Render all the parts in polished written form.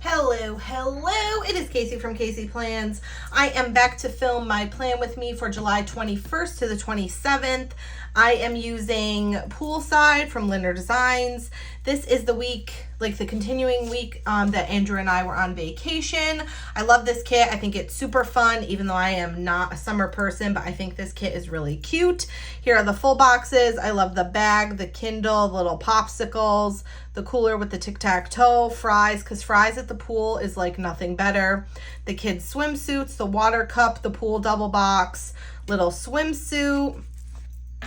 Hello, it is Kasey from Kasey Plans. I am back to film my plan with me for July 21st to the 27th. I am using Poolside from Linder Designs. This is the week, like the continuing week that Andrew and I were on vacation. I love this kit. I think it's super fun, even though I am not a summer person, but I think this kit is really cute. Here are the full boxes. I love the bag, the Kindle, the little popsicles, the cooler with the tic-tac-toe, fries, because fries at the pool is like nothing better. The kids' swimsuits, the water cup, the pool double box, little swimsuit.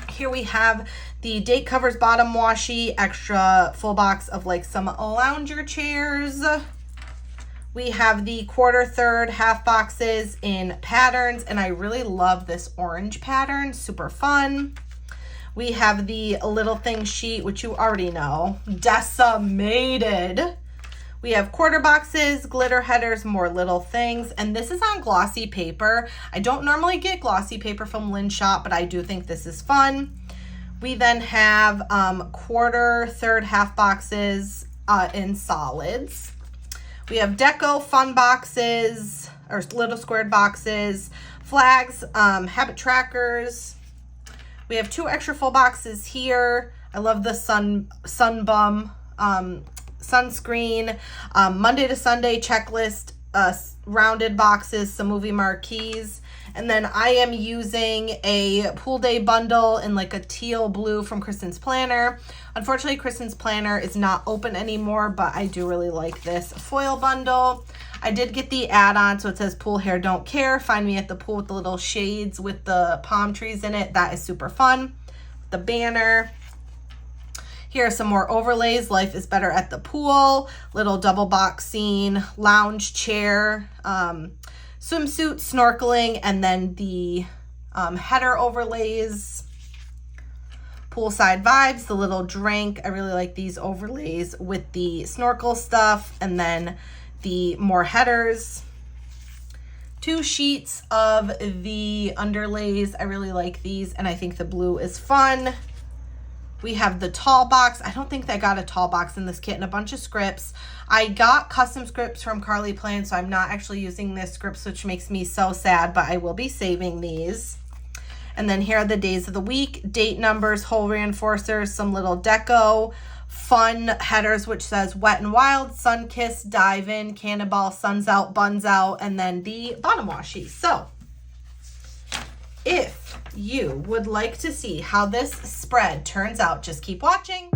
Here we have the date covers bottom washi, extra full box of like some lounger chairs. We have the quarter, third, half boxes in patterns, and I really love this orange pattern, super fun. We have the little thing sheet, which you already know, decimated. We have quarter boxes, glitter headers, more little things, and this is on glossy paper. I don't normally get glossy paper from Lynn Shop, but I do think this is fun. We then have quarter, third, half boxes in solids. We have deco fun boxes, or little squared boxes, flags, habit trackers. We have 2 extra full boxes here. I love the Sunbum sunscreen, Monday to Sunday checklist, rounded boxes, some movie marquees, and then I am using a pool day bundle in like a teal blue from Kristen's Planner. Unfortunately, Kristen's Planner is not open anymore, but I do really like this foil bundle. I did get the add-on, so it says pool hair don't care. Find me at the pool with the little shades with the palm trees in it. That is super fun. The banner. Here are some more overlays. Life is better at the pool. Little double box scene, lounge chair, swimsuit, snorkeling, and then the header overlays. Poolside vibes, the little drink. I really like these overlays with the snorkel stuff, and then the more headers. 2 sheets of the underlays. I really like these, and I think the blue is fun. We have the tall box. I don't think I got a tall box in this kit, and a bunch of scripts. I got custom scripts from Carly Plan, so I'm not actually using this scripts, which makes me so sad, but I will be saving these. And then here are the days of the week, date numbers, hole reinforcers, some little deco, fun headers, which says wet and wild, sun kiss, dive in, cannonball, suns out, buns out, and then the bottom washi. So if you would like to see how this spread turns out, just keep watching.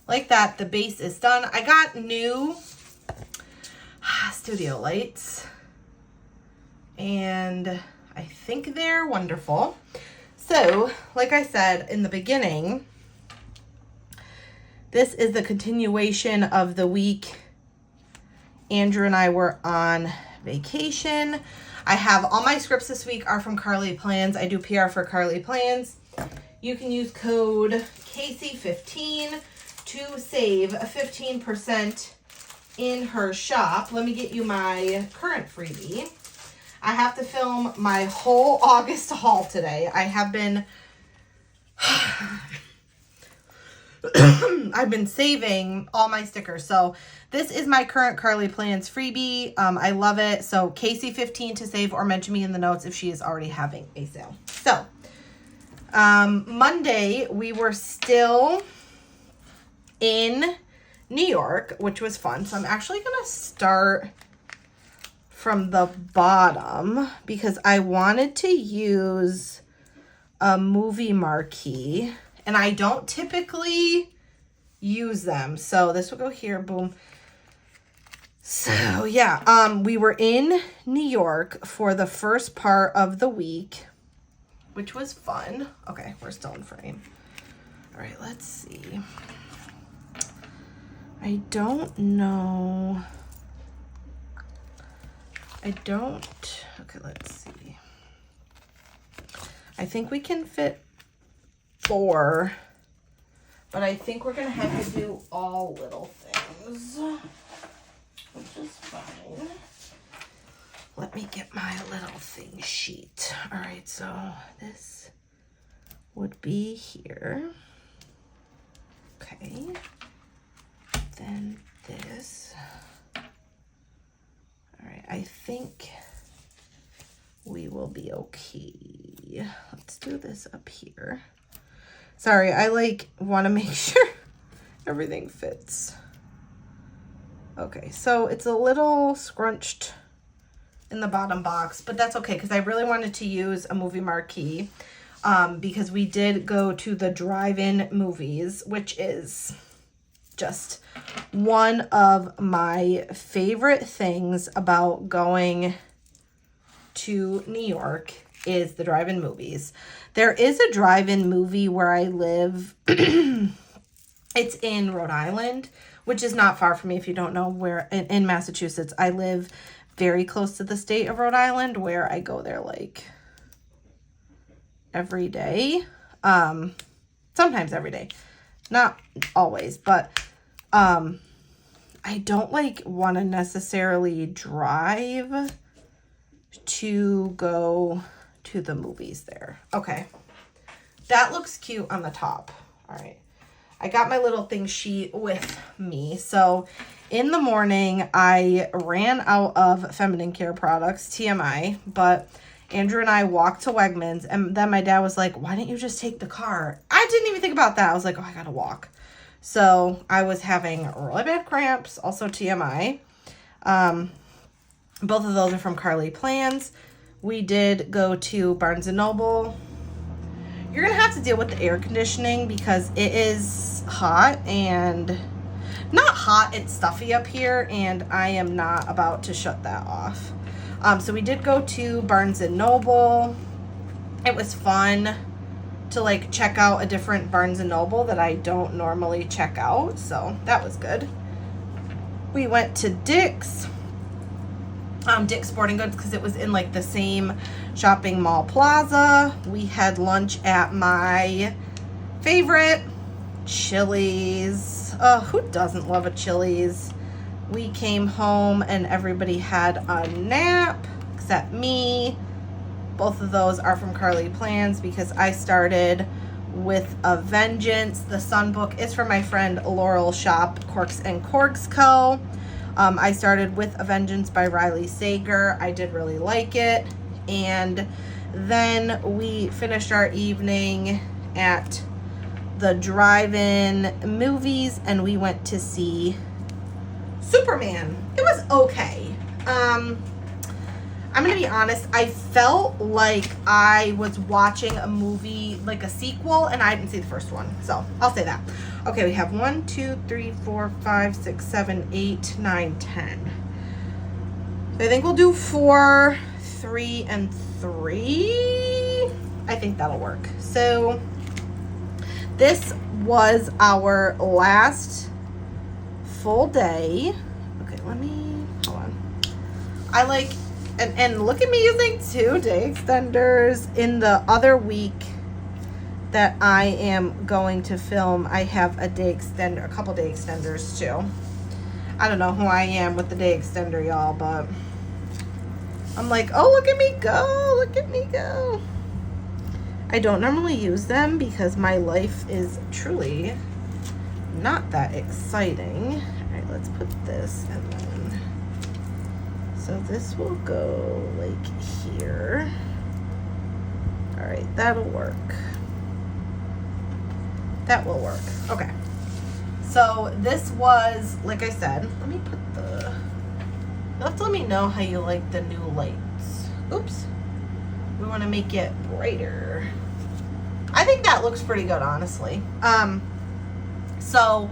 like that. The base is done. I got new studio lights, and I think they're wonderful. So, like I said in the beginning, this is the continuation of the week Andrew and I were on vacation. I have all my scripts this week are from Carly Plans. I do PR for Carly Plans. You can use code Kasey15 to save 15% in her shop. Let me get you my current freebie. I have to film my whole August haul today. I have been I've been saving all my stickers. So this is my current Carly Plans freebie. I love it. So Kasey15 to save, or mention me in the notes if she is already having a sale. So Monday we were still in New York, which was fun. So I'm actually going to start from the bottom because I wanted to use a movie marquee. And I don't typically use them. So this will go here. Boom. So yeah, we were in New York for the first part of the week, which was fun. Okay, we're still in frame. All right, let's see. I don't know. Okay, let's see. I think we can fit 4, but I think we're gonna have to do all little things, which is fine. Let me get my little thing sheet. All right, so this would be here. Okay, then this. All right, I think we will be okay. Let's do this up here. Sorry, I want to make sure everything fits. Okay, so it's a little scrunched in the bottom box, but that's okay because I really wanted to use a movie marquee because we did go to the drive-in movies, which is just one of my favorite things about going to New York is the drive-in movies. There is a drive-in movie where I live. It's in Rhode Island, which is not far from me if you don't know where, in Massachusetts. I live very close to the state of Rhode Island where I go there like every day. Sometimes every day. Not always, but I don't want to necessarily drive to go to the movies there. Okay, that looks cute on the top. All right, I got my little thing sheet with me. So in the morning I ran out of feminine care products, TMI, but Andrew and I walked to Wegmans, and then my dad was like, why didn't you just take the car? I didn't even think about that. I was like, oh, I gotta walk. So I was having really bad cramps, also TMI. Both of those are from Carly Plans. We did go to Barnes & Noble. You're going to have to deal with the air conditioning because it is hot, and not hot, it's stuffy up here, and I am not about to shut that off. So we did go to Barnes & Noble. It was fun to check out a different Barnes & Noble that I don't normally check out. So that was good. We went to Dick's Sporting Goods because it was in the same shopping mall plaza. We had lunch at my favorite, Chili's. Who doesn't love a Chili's? We came home and everybody had a nap except me. Both of those are from Carly Plans because I started with a vengeance. The Sun book is from my friend Laurel Shop, Corks and Corks Co. I started with A Vengeance by Riley Sager. I did really like it. And then we finished our evening at the drive-in movies and we went to see Superman. It was okay. I'm going to be honest, I felt like I was watching a movie, like a sequel, and I didn't see the first one. So I'll say that. Okay, we have 1, 2, 3, 4, 5, 6, 7, 8, 9, 10. So I think we'll do 4, 3, and 3. I think that'll work. So this was our last full day. Okay, hold on. I like, and look at me using 2 day extenders. In the other week that I am going to film, I have a couple day extenders too. I don't know who I am with the day extender, y'all, but I'm like, oh, look at me go, look at me go. I don't normally use them because my life is truly not that exciting. All right, let's put this and then, so this will go like here. All right, that'll work. That will work. Okay. So this was, like I said, let me put you'll have to let me know how you like the new lights. Oops. We want to make it brighter. I think that looks pretty good, honestly. So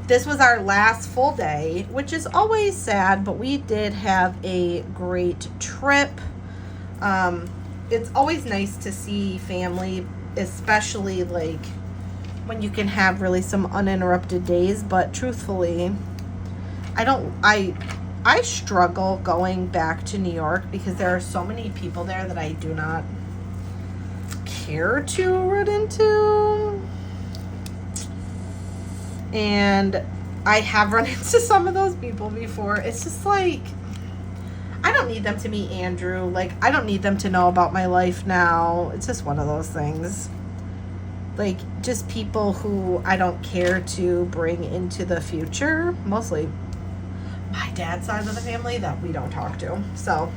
this was our last full day, which is always sad, but we did have a great trip. It's always nice to see family, especially like when you can have really some uninterrupted days, but truthfully, I struggle going back to New York because there are so many people there that I do not care to run into. And I have run into some of those people before. It's just like, I don't need them to meet Andrew. Like, I don't need them to know about my life now. It's just one of those things. Like, just people who I don't care to bring into the future. Mostly my dad's side of the family that we don't talk to. So,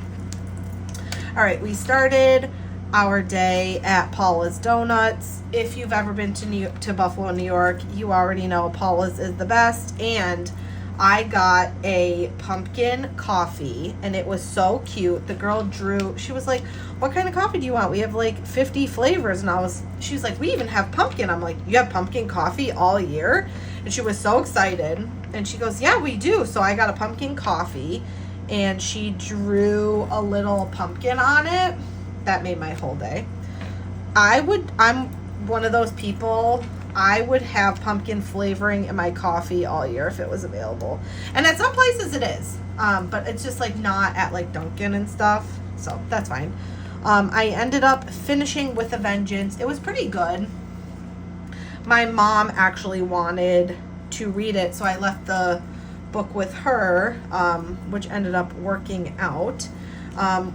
all right, we started our day at Paula's Donuts. If you've ever been to Buffalo, New York, you already know Paula's is the best. And I got a pumpkin coffee, and it was so cute. The girl drew, she was like, what kind of coffee do you want? We have like 50 flavors. And she was like, we even have pumpkin. I'm like, you have pumpkin coffee all year? And she was so excited. And she goes, yeah, we do. So I got a pumpkin coffee, and she drew a little pumpkin on it. That made my whole day. I'm one of those people, I would have pumpkin flavoring in my coffee all year if it was available. And at some places it is. But it's just like not at like Dunkin' and stuff. So that's fine. I ended up finishing with a vengeance. It was pretty good. My mom actually wanted to read it, so I left the book with her, which ended up working out.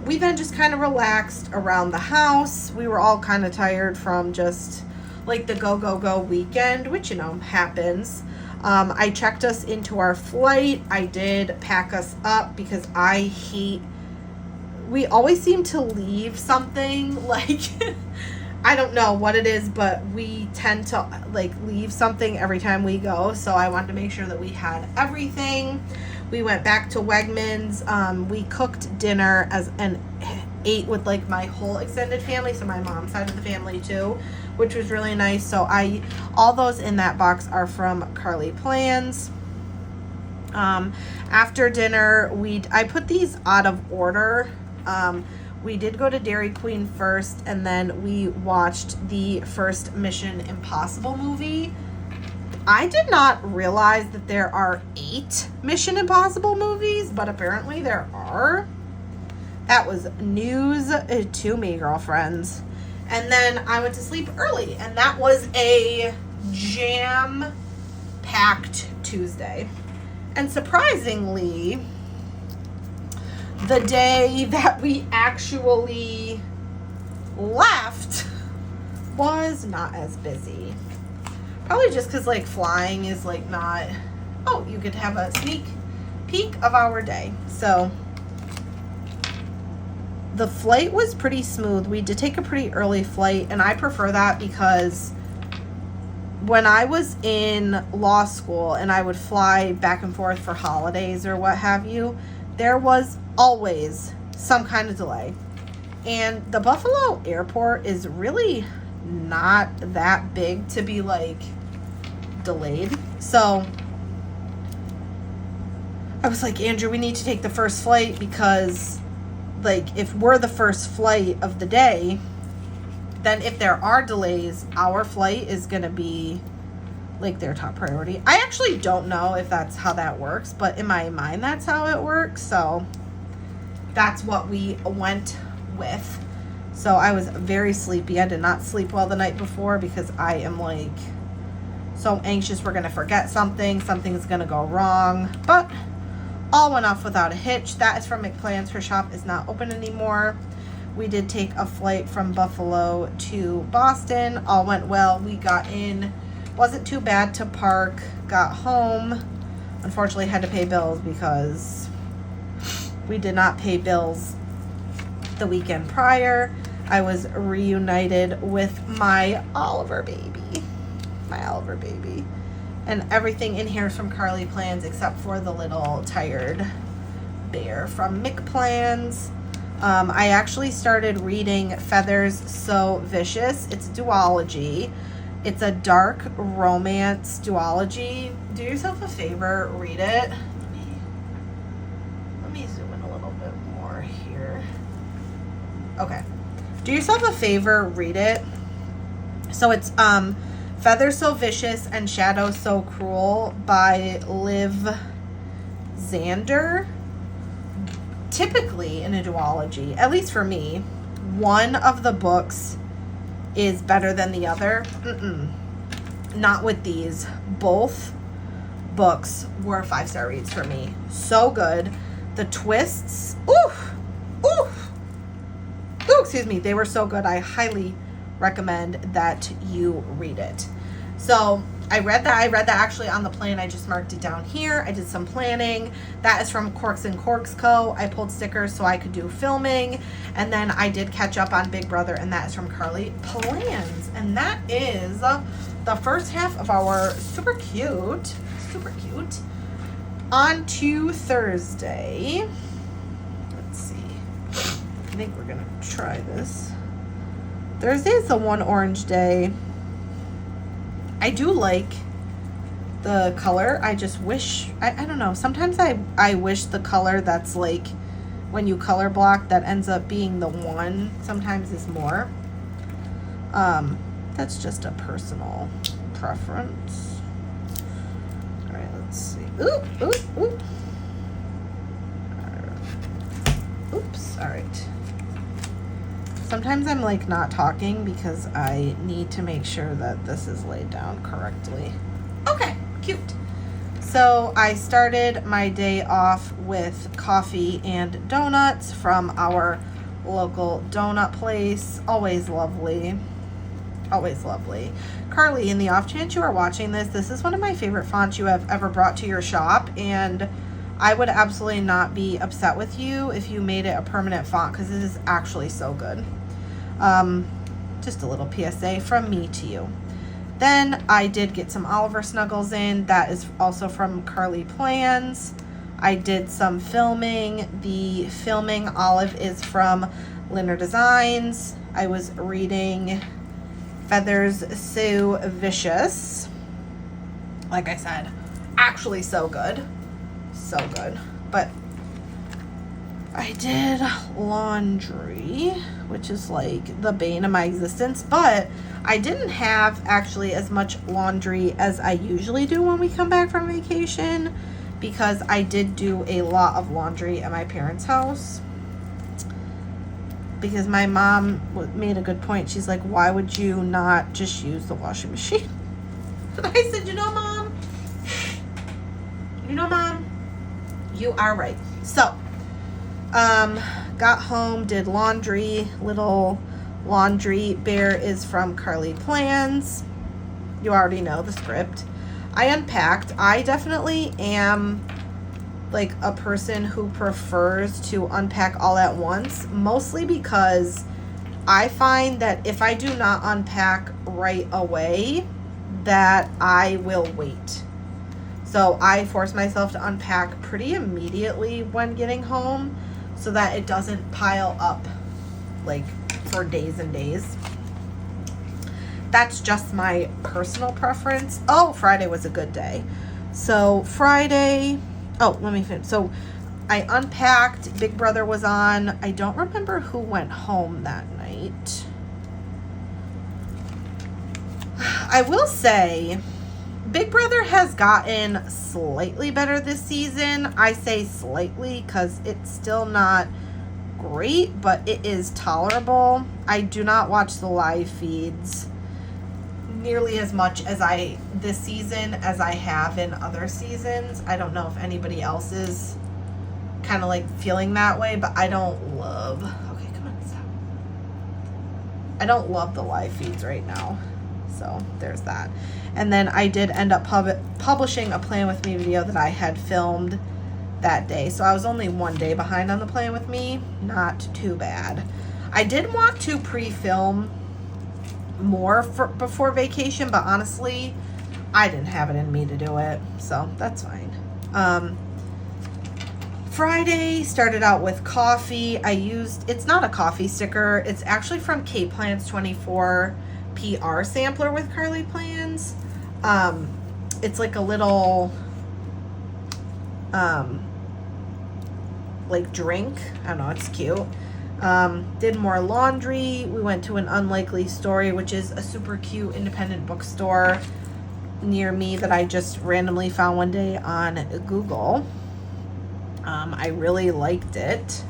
We then just kind of relaxed around the house. We were all kind of tired from just like the go weekend, which, you know, happens. I checked us into our flight. I did pack us up because we always seem to leave something, like, I don't know what it is, but we tend to like leave something every time we go. So I wanted to make sure that we had everything. We went back to Wegmans. We cooked dinner and ate with like my whole extended family, so my mom's side of the family too, which was really nice. So all those in that box are from kaseyplans. After dinner, I put these out of order. We did go to Dairy Queen first, and then we watched the first Mission Impossible movie. I did not realize that there are 8 Mission Impossible movies, but apparently there are. That was news to me, girlfriends. And then I went to sleep early, and that was a jam-packed Tuesday. And surprisingly, the day that we actually left was not as busy. Probably just because like flying is like not, oh, you could have a sneak peek of our day. So the flight was pretty smooth. We did take a pretty early flight, and I prefer that because when I was in law school and I would fly back and forth for holidays or what have you, there was always some kind of delay. And the Buffalo airport is really not that big to be like delayed. So I was like, Andrew, we need to take the first flight because, like, if we're the first flight of the day, then if there are delays, our flight is going to be, like, their top priority. I actually don't know if that's how that works, but in my mind, that's how it works. So that's what we went with. So I was very sleepy. I did not sleep well the night before because I am, like, so anxious we're going to forget something. Something's going to go wrong. But all went off without a hitch. That is from McPlans. Her shop is not open anymore. We did take a flight from Buffalo to Boston. All went well. We got in. Wasn't too bad to park. Got home. Unfortunately, had to pay bills because we did not pay bills the weekend prior. I was reunited with my Oliver baby. My Oliver baby. And everything in here is from Kaseyplans except for the little tired bear from McPlans. I actually started reading Feathers So Vicious. It's a duology. It's a dark romance duology. Do yourself a favor, read it. Let me zoom in a little bit more here. Okay. Do yourself a favor, read it. So it's Feathers So Vicious and Shadows So Cruel by Liv Zander. Typically in a duology, at least for me, one of the books is better than the other. Not with these. Both books were 5-star reads for me. So good. The twists, excuse me, they were so good. I highly recommend that you read it. So I read that actually on the plane. I just marked it down here. I did some planning. That is from Corks and Corks Co. I pulled stickers so I could do filming. And then I did catch up on Big Brother, and that is from Kaseyplans. And that is the first half of our super cute, on to Thursday. Let's see. I think we're going to try this. Thursday is the one orange day. I do like the color. I just wish, I don't know. Sometimes I wish the color that's like when you color block that ends up being the one sometimes is more. That's just a personal preference. All right, let's see. Ooh. Oops, all right. Sometimes I'm like not talking because I need to make sure that this is laid down correctly. Okay, cute. So I started my day off with coffee and donuts from our local donut place. Always lovely. Always lovely. Carly, in the off chance you are watching this, this is one of my favorite fonts you have ever brought to your shop, and I would absolutely not be upset with you if you made it a permanent font because it is actually so good. Just a little PSA from me to you. Then I did get some Oliver snuggles in. That is also from Kaseyplans. I did some filming. The filming olive is from Linder Designs. I was reading Feathers So Vicious. Like I said, actually so good. So good. But I did laundry, which is like the bane of my existence, but I didn't have actually as much laundry as I usually do when we come back from vacation because I did do a lot of laundry at my parents' house because my mom made a good point. She's like, why would you not just use the washing machine? And I said, you know, Mom, you are right. So got home, did laundry. Little laundry bear is from Kaseyplans. You already know the script. I unpacked. I definitely am like a person who prefers to unpack all at once, mostly because I find that if I do not unpack right away, that I will wait. So I force myself to unpack pretty immediately when getting home so that it doesn't pile up like for days and days. that's just my personal preference. Oh, Friday was a good day. So Friday, oh, let me finish. So I unpacked. Big Brother was on. I don't remember who went home that night. I will say Big Brother has gotten slightly better this season. I say slightly because it's still not great, but it is tolerable. I do not watch the live feeds nearly as much as this season as I have in other seasons. I don't know if anybody else is kind of like feeling that way, but I don't love, okay, come on, stop. I don't love the live feeds right now. So there's that. And then I did end up publishing a Plan With Me video that I had filmed that day. So I was only one day behind on the Plan With Me. Not too bad. I did want to pre-film more before vacation, but honestly, I didn't have it in me to do it. So that's fine. Friday started out with coffee. It's not a coffee sticker. It's actually from kaseyplans 24 PR sampler with Carly Plans. It's like a little like drink. I don't know, it's cute. Did more laundry. We went to an Unlikely Story, which is a super cute independent bookstore near me that I just randomly found one day on Google. I really liked it,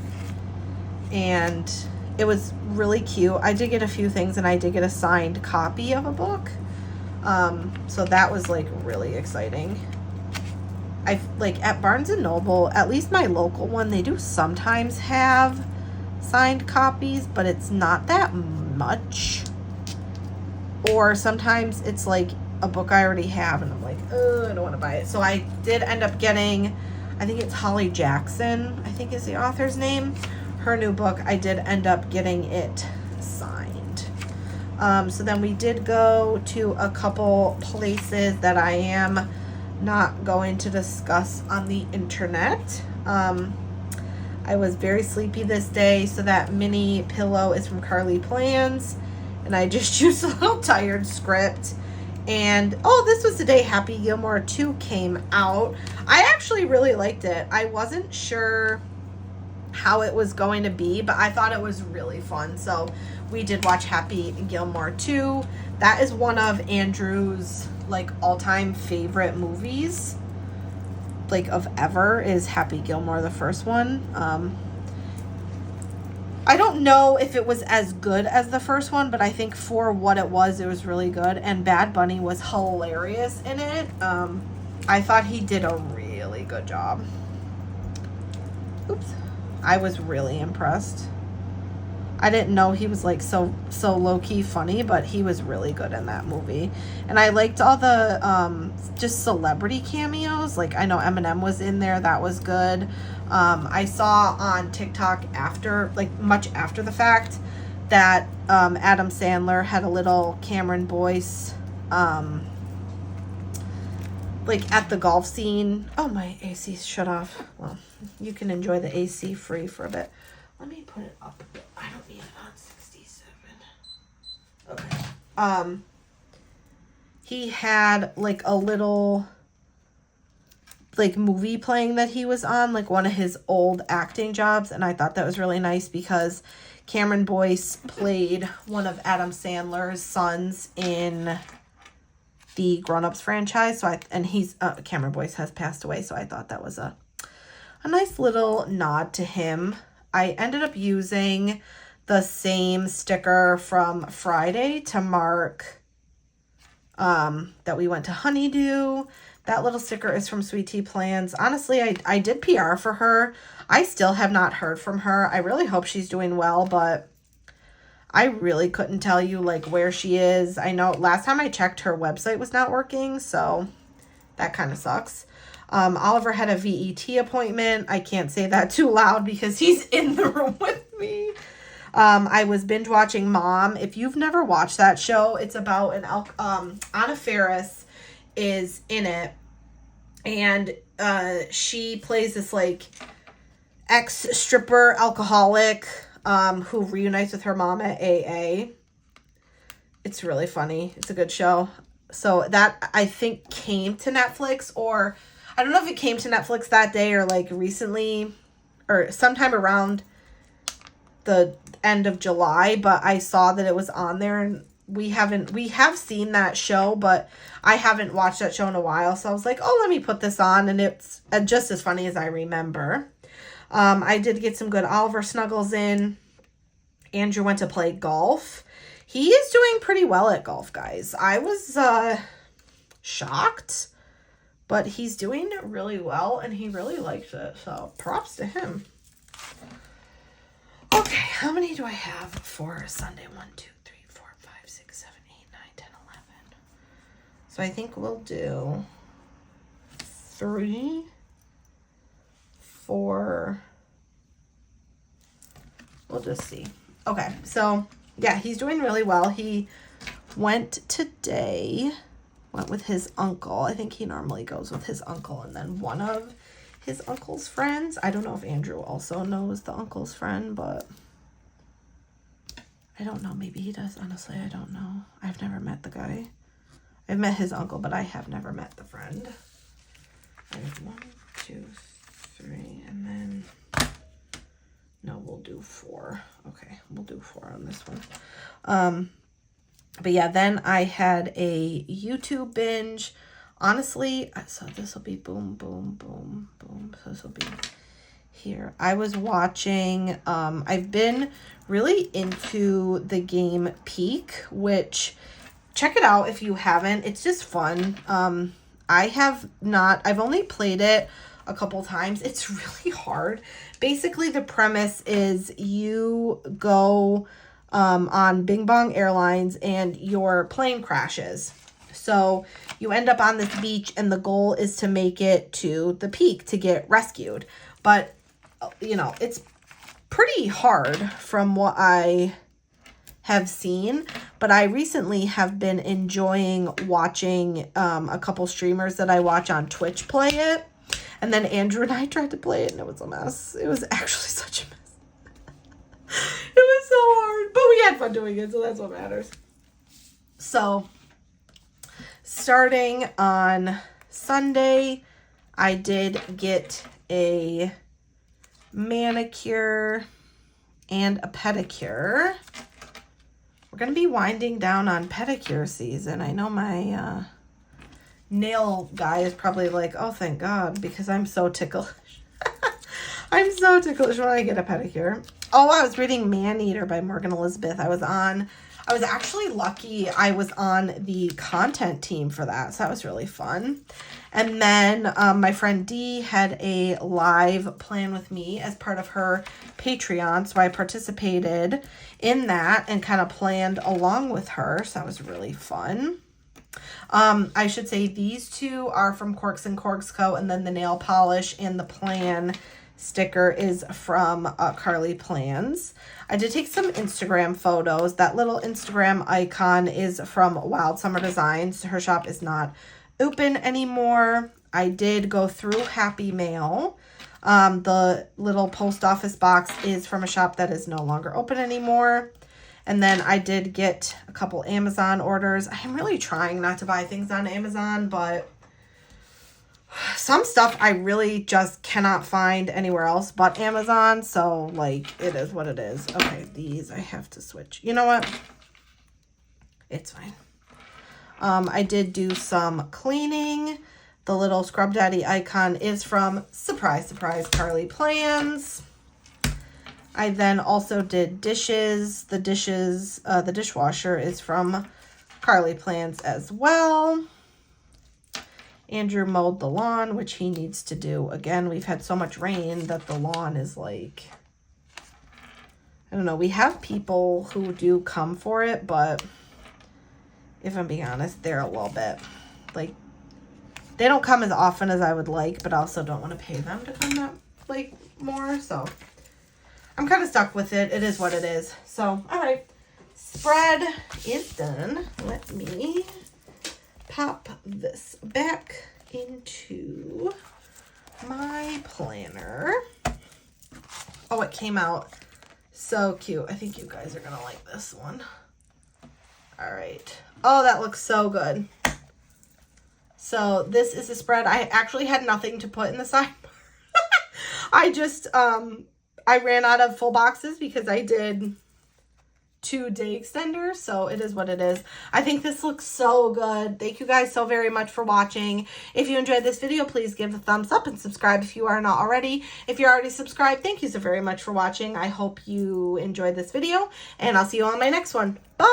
and it was really cute. I did get a few things, and I did get a signed copy of a book. So that was like really exciting. I like at Barnes and Noble, at least my local one, they do sometimes have signed copies, but it's not that much. Or sometimes it's like a book I already have, and I'm like, oh, I don't want to buy it. So I did end up getting, I think it's Holly Jackson, I think is the author's name. Her new book, I did end up getting it signed. So then we did go to a couple places that I am not going to discuss on the internet. I was very sleepy this day, so that mini pillow is from Carly Plans, and I just used a little tired script. And oh, this was the day Happy Gilmore 2 came out. I actually really liked it. I wasn't sure how it was going to be, but I thought it was really fun. So we did watch Happy Gilmore 2. That is one of Andrew's like all-time favorite movies, like of ever, is Happy Gilmore, the first one. I don't know if it was as good as the first one, but I think for what it was really good. And Bad Bunny was hilarious in it. I thought he did a really good job. Oops. I was really impressed. I didn't know he was like so low-key funny, but he was really good in that movie. And I liked all the just celebrity cameos. Like I know Eminem was in there. That was good. I saw on TikTok much after the fact that Adam Sandler had a little Cameron Boyce like at the golf scene. Oh, my AC's shut off. Well, you can enjoy the AC free for a bit. Let me put it up a bit. I don't need it on 67. Okay. He had like a little like movie playing that he was on, like one of his old acting jobs, and I thought that was really nice because Cameron Boyce played one of Adam Sandler's sons in the Grown Ups franchise. And he's Cameron Boyce has passed away, so I thought that was a nice little nod to him. I ended up using the same sticker from Friday to mark that we went to Honeydew. That little sticker is from Sweet Tea Plans. Honestly, I did PR for her. I still have not heard from her. I really hope she's doing well, but I really couldn't tell you like where she is. I know last time I checked, her website was not working, so that kind of sucks. Oliver had a VET appointment. I can't say that too loud because he's in the room with me. I was binge watching Mom. If you've never watched that show, it's about Anna Faris is in it, and she plays this like ex-stripper alcoholic who reunites with her mom at AA. It's really funny. It's a good show. So that, I think, came to Netflix, or I don't know if it came to Netflix that day or like recently or sometime around the end of July, but I saw that it was on there, and we have seen that show, but I haven't watched that show in a while. So I was like, oh, let me put this on, and it's just as funny as I remember. I did get some good Oliver snuggles in. Andrew went to play golf. He is doing pretty well at golf, guys. I was shocked, but he's doing really well, and he really likes it. So props to him. Okay, how many do I have for Sunday? 1, 2, 3, 4, 5, 6, 7, 8, 9, 10, 11. So I think we'll do 3, 4. We'll just see. Okay, so yeah, he's doing really well. He went with his uncle. I think he normally goes with his uncle and then one of his uncle's friends. I don't know if Andrew also knows the uncle's friend, but I don't know. Maybe he does. Honestly, I don't know. I've never met the guy. I've met his uncle, but I have never met the friend. I have 1, 2, 3, and then no, we'll do 4. Okay, we'll do 4 on this one. But yeah, then I had a YouTube binge. Honestly, so this will be boom, boom, boom, boom. So this will be here. I was watching, I've been really into the game Peak, which, check it out if you haven't. It's just fun. I've only played it a couple times. It's really hard. Basically, the premise is you go on Bing Bong Airlines and your plane crashes. So you end up on this beach, and the goal is to make it to the peak to get rescued. But, you know, it's pretty hard from what I have seen. But I recently have been enjoying watching a couple streamers that I watch on Twitch play it. And then Andrew and I tried to play it, and it was a mess. It was actually such a mess. It was so hard. But we had fun doing it, so that's what matters. So starting on Sunday, I did get a manicure and a pedicure. We're going to be winding down on pedicure season. I know my nail guy is probably like, oh, thank God, because I'm so ticklish. I'm so ticklish when I get a pedicure. Oh, I was reading Man-Eater by Morgan Elizabeth. I was actually lucky I was on the content team for that, so that was really fun. And then my friend Dee had a live plan with me as part of her Patreon, so I participated in that and kind of planned along with her, so that was really fun. I should say these two are from Corks and Corks Co., and then the nail polish and the plan sticker is from Carly Plans. I did take some Instagram photos. That little Instagram icon is from Wild Summer Designs. Her shop is not open anymore. I did go through Happy Mail. The little post office box is from a shop that is no longer open anymore. And then I did get a couple Amazon orders. I'm really trying not to buy things on Amazon, but some stuff I really just cannot find anywhere else but Amazon. So, like, it is what it is. Okay, these I have to switch. You know what? It's fine. I did do some cleaning. The little Scrub Daddy icon is from, surprise, surprise, Carly Plans. I then also did dishes. The dishwasher is from Carly Plans as well. Andrew mowed the lawn, which he needs to do. Again, we've had so much rain that the lawn is like, I don't know. We have people who do come for it, but if I'm being honest, they're a little bit, like, they don't come as often as I would like, but I also don't want to pay them to come that, like, more. So I'm kind of stuck with it. It is what it is. So, all right. Spread is done. Let me pop this back into my planner. Oh, it came out so cute. I think you guys are going to like this one. All right. Oh, that looks so good. So this is a spread. I actually had nothing to put in the sidebar. I just, I ran out of full boxes because I did 2 day extenders, so it is what it is. I think this looks so good. Thank you guys so very much for watching. If you enjoyed this video, please give a thumbs up and subscribe if you are not already. If you're already subscribed, thank you so very much for watching. I hope you enjoyed this video, and I'll see you on my next one. Bye!